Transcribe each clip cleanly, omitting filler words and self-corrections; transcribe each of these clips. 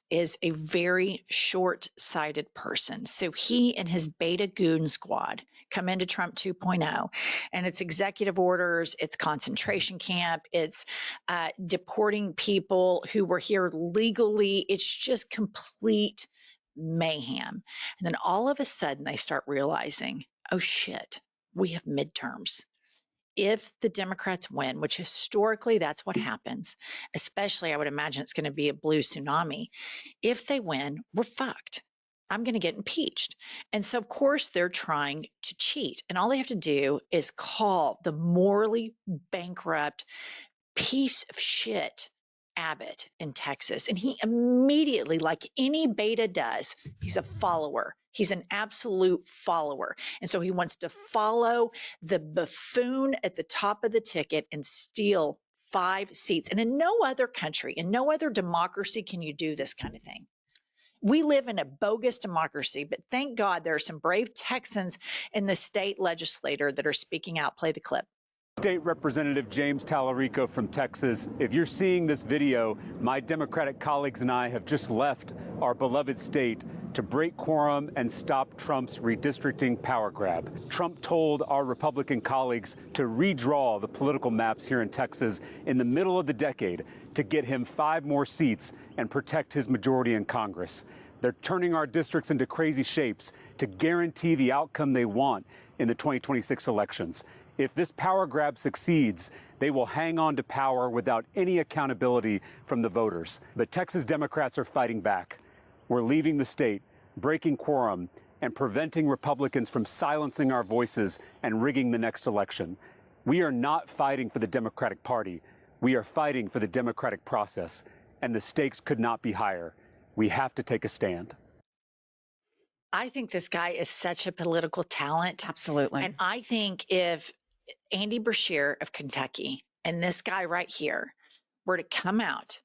is a very short-sighted person. So he and his beta goon squad come into Trump 2.0, and it's executive orders, it's concentration camp, it's deporting people who were here legally. It's just complete mayhem. And then all of a sudden they start realizing, oh shit, we have midterms. If the Democrats win, which historically that's what happens, especially I would imagine it's going to be a blue tsunami. If they win, we're fucked. I'm going to get impeached. And so, of course, they're trying to cheat. And all they have to do is call the morally bankrupt piece of shit Abbott in Texas. And he immediately, like any beta does, he's a follower. He's an absolute follower. And so he wants to follow the buffoon at the top of the ticket and steal 5 seats. And in no other country, in no other democracy can you do this kind of thing. We live in a bogus democracy, but thank God there are some brave Texans in the state legislature that are speaking out. Play the clip. State Representative James Tallarico from Texas. If you're seeing this video, my Democratic colleagues and I have just left our beloved state to break quorum and stop Trump's redistricting power grab. Trump told our Republican colleagues to redraw the political maps here in Texas in the middle of the decade to get him 5 more seats and protect his majority in Congress. They're turning our districts into crazy shapes to guarantee the outcome they want in the 2026 elections. If this power grab succeeds, they will hang on to power without any accountability from the voters. But Texas Democrats are fighting back. We're leaving the state, breaking quorum, and preventing Republicans from silencing our voices and rigging the next election. We are not fighting for the Democratic Party. We are fighting for the democratic process, and the stakes could not be higher. We have to take a stand. I think this guy is such a political talent. Absolutely. And I think if Andy Beshear of Kentucky and this guy right here were to come out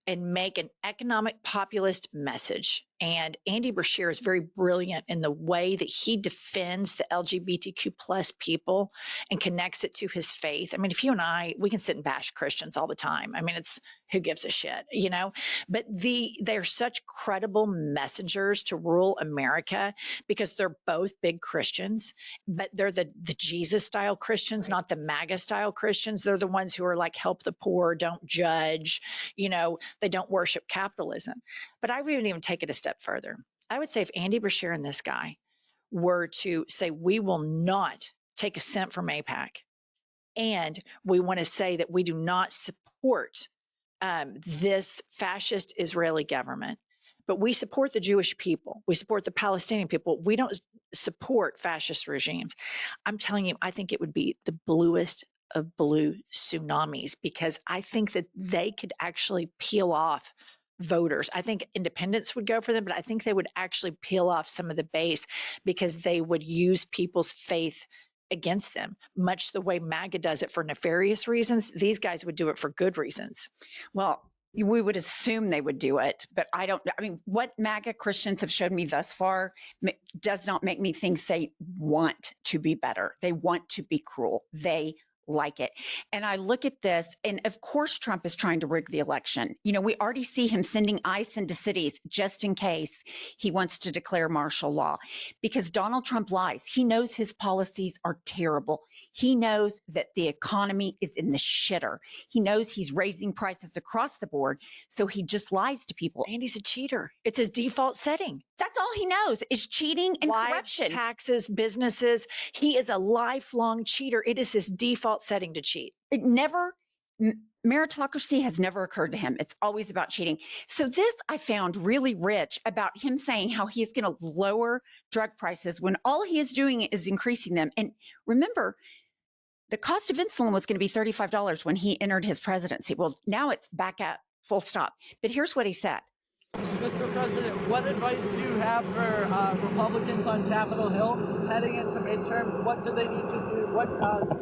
and make an economic populist message. And Andy Beshear is very brilliant in the way that he defends the LGBTQ plus people and connects it to his faith. I mean, if you and I, we can sit and bash Christians all the time. I mean, it's who gives a shit, you know? But they're such credible messengers to rural America because they're both big Christians, but they're the Jesus style Christians, not the MAGA style Christians. They're the ones who are like, help the poor, don't judge, you know, they don't worship capitalism. But I would even take it a step further. I would say if Andy Beshear and this guy were to say, we will not take a cent from AIPAC, and we want to say that we do not support this fascist Israeli government, but we support the Jewish people. We support the Palestinian people. We don't support fascist regimes. I'm telling you, I think it would be the bluest of blue tsunamis, because I think that they could actually peel off voters. I think independents would go for them, but I think they would actually peel off some of the base because they would use people's faith against them, much the way MAGA does it for nefarious reasons. These guys would do it for good reasons. Well, we would assume they would do it, but I mean, what MAGA Christians have showed me thus far does not make me think they want to be better. They want to be cruel. They like it. And I look at this, and of course, Trump is trying to rig the election. You know, we already see him sending ICE into cities just in case he wants to declare martial law, because Donald Trump lies. He knows his policies are terrible. He knows that the economy is in the shitter. He knows he's raising prices across the board. So he just lies to people. And he's a cheater. It's his default setting. That's all he knows is cheating and corruption. Taxes, businesses. He is a lifelong cheater. It is his default setting to cheat. It never, meritocracy has never occurred to him. It's always about cheating. So this I found really rich about him saying how he's going to lower drug prices when all he is doing is increasing them. And remember, the cost of insulin was going to be $35 when he entered his presidency. Well, now it's back at full stop. But here's what he said. Mr. President, what advice do you have for Republicans on Capitol Hill heading into midterms? What do they need to do? What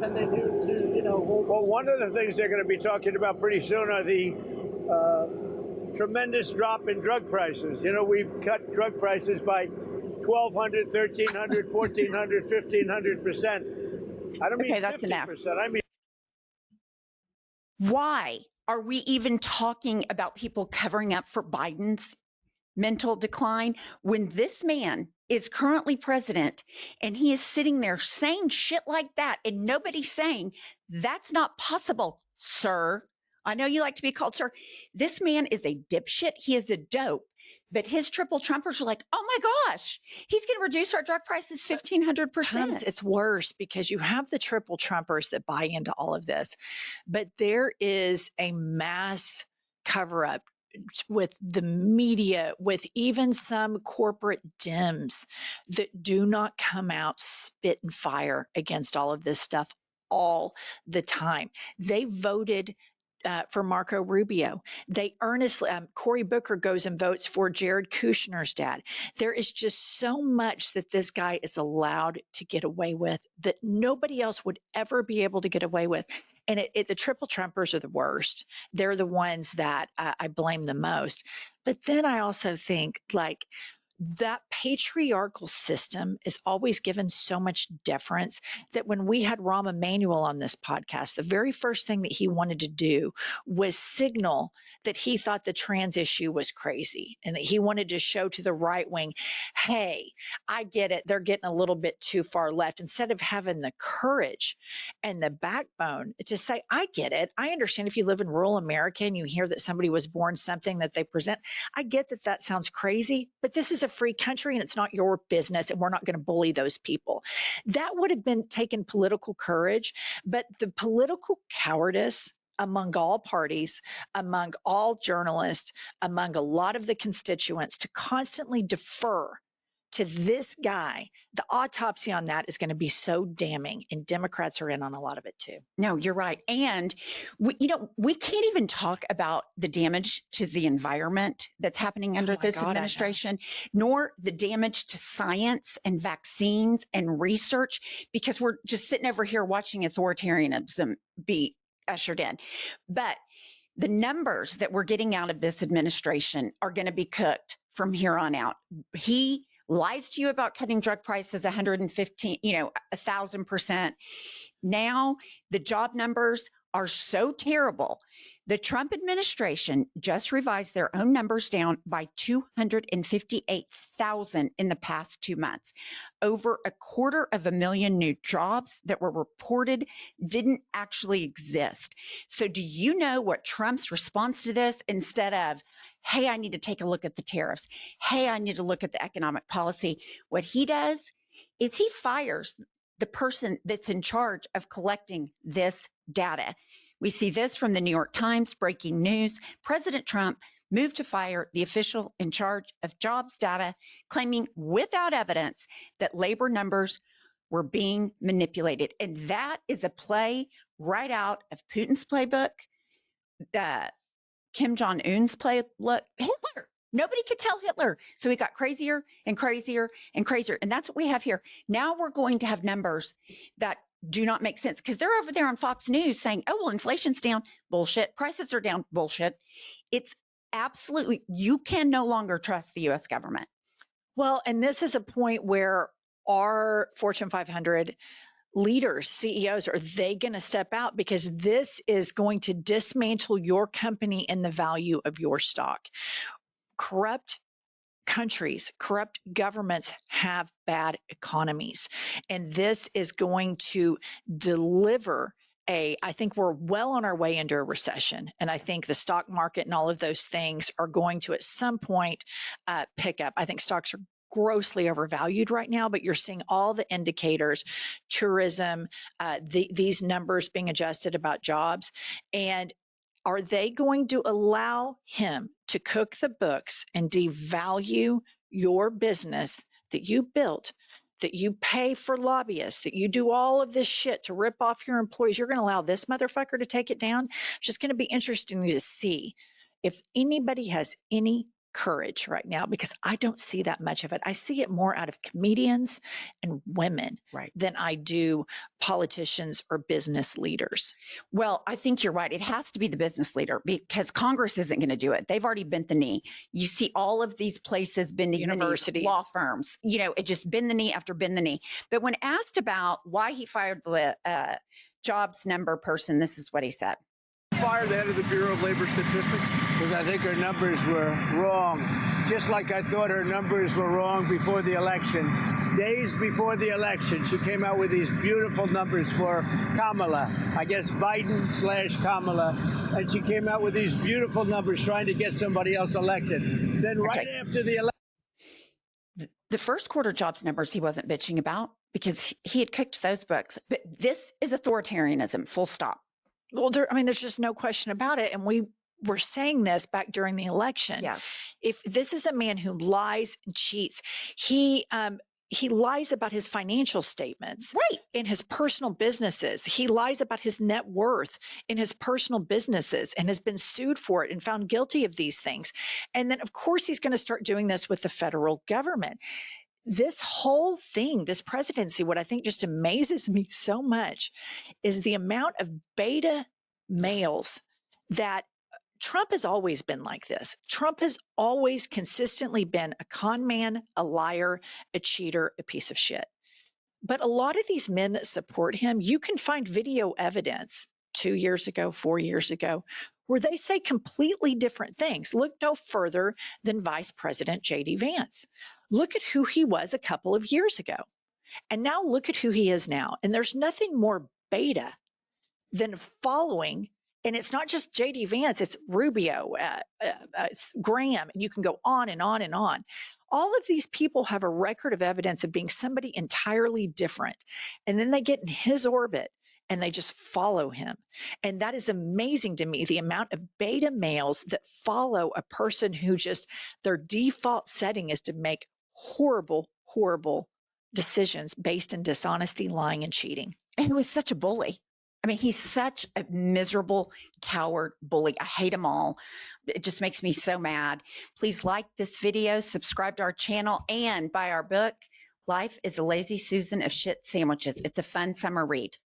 can they do to, Well, one of the things they're going to be talking about pretty soon are the tremendous drop in drug prices. You know, we've cut drug prices by 1,200, 1,300, 1,400, 1,500%. I don't mean 50%. That's enough. I mean. Why Are we even talking about people covering up for Biden's mental decline when this man is currently president and he is sitting there saying shit like that and nobody's saying that's not possible, sir? I know you like to be called sir. This man is a dipshit. He is a dope. But his triple Trumpers are like, oh my gosh, he's going to reduce our drug prices 1,500%. It's worse because you have the triple Trumpers that buy into all of this, but there is a mass cover up with the media, with even some corporate Dems that do not come out, spit and fire against all of this stuff all the time. They voted for Marco Rubio. They earnestly, Cory Booker goes and votes for Jared Kushner's dad. There is just so much that this guy is allowed to get away with that nobody else would ever be able to get away with. And the triple Trumpers are the worst. They're the ones that I blame the most. But then I also think like that patriarchal system is always given so much deference that when we had Rahm Emanuel on this podcast, the very first thing that he wanted to do was signal that he thought the trans issue was crazy and that he wanted to show to the right wing, hey, I get it. They're getting a little bit too far left, instead of having the courage and the backbone to say, I get it. I understand if you live in rural America and you hear that somebody was born something that they present. I get that that sounds crazy, but this is a free country and it's not your business and we're not going to bully those people. That would have been taken political courage, but the political cowardice among all parties, among all journalists, among a lot of the constituents to constantly defer to this guy, the autopsy on that is going to be so damning, and Democrats are in on a lot of it too. No, you're right. And we can't even talk about the damage to the environment that's happening under this administration, nor the damage to science and vaccines and research, because we're just sitting over here watching authoritarianism be ushered in. But the numbers that we're getting out of this administration are going to be cooked from here on out. He lies to you about cutting drug prices 115, 1,000%. Now the job numbers are so terrible. The Trump administration just revised their own numbers down by 258,000 in the past 2 months. Over 250,000 new jobs that were reported didn't actually exist. So do you know what Trump's response to this, instead of, hey, I need to take a look at the tariffs, hey, I need to look at the economic policy, what he does is he fires the person that's in charge of collecting this data. We see this from the New York Times, breaking news. President Trump moved to fire the official in charge of jobs data, claiming without evidence that labor numbers were being manipulated. And that is a play right out of Putin's playbook, Kim Jong-un's playbook, Hitler. Nobody could tell Hitler. So he got crazier and crazier and crazier. And that's what we have here. Now we're going to have numbers that do not make sense, because they're over there on Fox News saying, oh, well, inflation's down. Bullshit. Prices are down. Bullshit. It's absolutely, you can no longer trust the U.S. government. Well, and this is a point where our Fortune 500 leaders, CEOs, are they going to step out? Because this is going to dismantle your company and the value of your stock. Corrupt countries, corrupt governments have bad economies. And this is going to deliver I think we're well on our way into a recession. And I think the stock market and all of those things are going to at some point pick up. I think stocks are grossly overvalued right now, but you're seeing all the indicators, tourism, these numbers being adjusted about jobs. And are they going to allow him to cook the books and devalue your business that you built, that you pay for lobbyists, that you do all of this shit to rip off your employees? You're going to allow this motherfucker to take it down? It's just going to be interesting to see if anybody has any courage right now, because I don't see that much of it. I see it more out of comedians and women than I do politicians or business leaders. Well, I think you're right. It has to be the business leader, because Congress isn't going to do it. They've already bent the knee. You see all of these places bending universities, the knees, law firms, it just bend the knee after bend the knee. But when asked about why he fired the jobs number person, this is what he said. fire the head of the Bureau of Labor Statistics? Because I think her numbers were wrong. Just like I thought her numbers were wrong before the election. Days before the election, she came out with these beautiful numbers for Kamala. I guess Biden/Kamala. And she came out with these beautiful numbers trying to get somebody else elected. Then right after the election. The first quarter jobs numbers he wasn't bitching about because he had cooked those books. But this is authoritarianism, full stop. Well, there's just no question about it. And we were saying this back during the election. Yes. If this is a man who lies and cheats, he lies about his financial statements, right, in his personal businesses. He lies about his net worth in his personal businesses and has been sued for it and found guilty of these things. And then, of course, he's going to start doing this with the federal government. This whole thing, this presidency, what I think just amazes me so much is the amount of beta males that Trump has always been like this. Trump has always consistently been a con man, a liar, a cheater, a piece of shit. But a lot of these men that support him, you can find video evidence 2 years ago, 4 years ago, where they say completely different things. Look no further than Vice President J.D. Vance. Look at who he was a couple of years ago. And now look at who he is now. And there's nothing more beta than following. And it's not just J.D. Vance, it's Rubio, Graham, and you can go on and on and on. All of these people have a record of evidence of being somebody entirely different. And then they get in his orbit and they just follow him. And that is amazing to me, the amount of beta males that follow a person who just, their default setting is to make horrible, horrible decisions based in dishonesty, lying, and cheating. And he was such a bully. I mean, he's such a miserable, coward bully. I hate them all. It just makes me so mad. Please like this video, subscribe to our channel, and buy our book, Life is a Lazy Susan of Shit Sandwiches. It's a fun summer read.